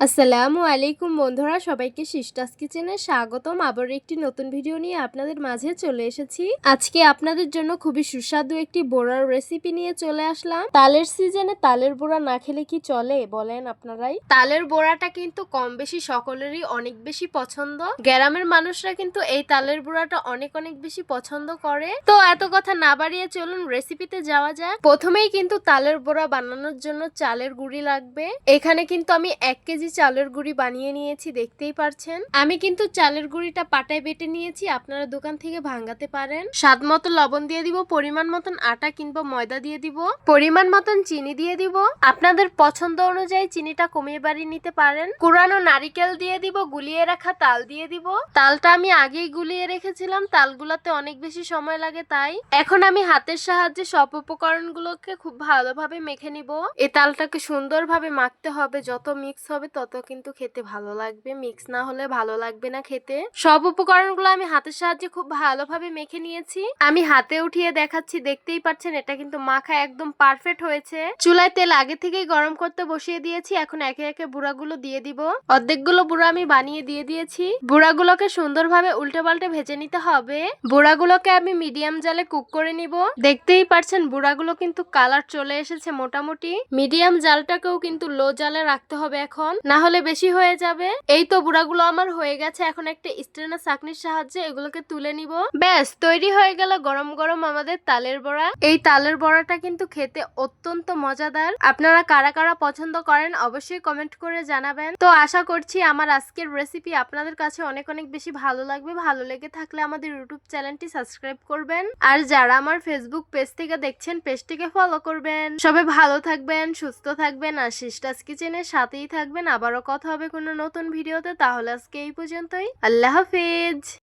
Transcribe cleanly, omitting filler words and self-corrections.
আসসালামু আলাইকুম বন্ধুরা, সবাইকে সিস্টার্স কিচেনে স্বাগতম। আবার একটি নতুন ভিডিও নিয়ে আপনাদের মাঝে চলে এসেছি। আজকে আপনাদের জন্য খুবই সুস্বাদু একটি বড়ার রেসিপি নিয়ে চলে আসলাম। তালের সিজনে তালের বড়া না খেলে কি চলে বলেন আপনারাই? তালের বড়াটা কিন্তু কম বেশি সকলেরই অনেক বেশি পছন্দ। গ্রামের মানুষরা কিন্তু এই তালের বড়াটা অনেক অনেক বেশি পছন্দ করে। তো এত কথা না বাড়িয়ে চলুন রেসিপিতে যাওয়া যাক। প্রথমেই কিন্তু তালের বড়া বানানোর জন্য চালের গুঁড়ি লাগবে। এখানে কিন্তু আমি 1 কেজি চালের গুঁড়ি বানিয়ে নিয়েছি, দেখতেই পারছেন। আমি কিন্তু চালের গুঁড়িটা পাটায় বেটে নিয়েছি, আপনারা দোকান থেকে ভাঙাতে পারেন। স্বাদ মতো লবণ দিয়ে দিব, পরিমাণ মতন আটা কিংবা ময়দা দিয়ে দিব, পরিমাণ মতন চিনি দিয়ে দিব। আপনাদের পছন্দ অনুযায়ী চিনিটা কমিয়ে বাড়িয়ে নিতে পারেন। কুড়ানো নারিকেল দিয়ে দিব, গুলিয়ে রাখা তাল দিয়ে দিব। তালটা আমি আগেই গুলিয়ে রেখেছিলাম, তালগুলাতে অনেক বেশি সময় লাগে, তাই এখন আমি হাতের সাহায্যে সব উপকরণগুলোকে খুব ভালোভাবে মেখে নিব। এই তালটাকে সুন্দরভাবে মাখতে হবে, যত মিক্স হবে তত কিন্তু খেতে ভালো লাগবে, মিক্স না হলে ভালো লাগবে না খেতে। সব উপকরণগুলো আমি হাতের সাহায্যে খুব ভালোভাবে মেখে নিয়েছি। আমি হাতে উঠিয়ে দেখাচ্ছি, দেখতেই পাচ্ছেন এটা কিন্তু মাখা একদম পারফেক্ট হয়েছে। চুলায় তেল আগে থেকেই গরম করতে বসিয়ে দিয়েছি। এখন একে একে বুড়াগুলো দিয়ে দিব। অর্ধেকগুলো বুড়া আমি বানিয়ে দিয়ে দিয়েছি। বুড়াগুলোকে সুন্দরভাবে উল্টে পাল্টে ভেজে নিতে হবে। বুড়াগুলোকে আমি মিডিয়াম জালে কুক করে নিব। দেখতেই পাচ্ছেন বুড়াগুলো কিন্তু কালার চলে এসেছে মোটামুটি। মিডিয়াম জালটাকেও কিন্তু লো জালে রাখতে হবে এখন, না হলে বেশি হয়ে যাবে। এই তো বুড়াগুলো আমার হয়ে গেছে। এখন একটা স্ট্রেনার ছাঁকনির সাহায্যে এগুলোকে তুলে নিব। ব্যাস তৈরি হয়ে গেল গরম গরম আমাদের তালের বড়া। এই তালের বড়াটা কিন্তু খেতে অত্যন্ত মজাদার। আপনারা কারা কারা পছন্দ করেন অবশ্যই কমেন্ট করে জানাবেন। তো আশা করছি আমার আজকের রেসিপি আপনাদের কাছে অনেক অনেক বেশি ভালো লাগবে। ভালো লেগে থাকলে আমাদের ইউটিউব চ্যানেলটি সাবস্ক্রাইব করবেন, আর যারা আমার ফেসবুক পেজ থেকে দেখছেন পেজটিকে ফলো করবেন। সবাই ভালো থাকবেন, সুস্থ থাকবেন, আর সিস্টার্স কিচেনের সাথেই থাকবেন। আবারও কথা হবে কোনো নতুন ভিডিওতে। তাহলে আজকে এই পর্যন্তই। আল্লাহ হাফেজ।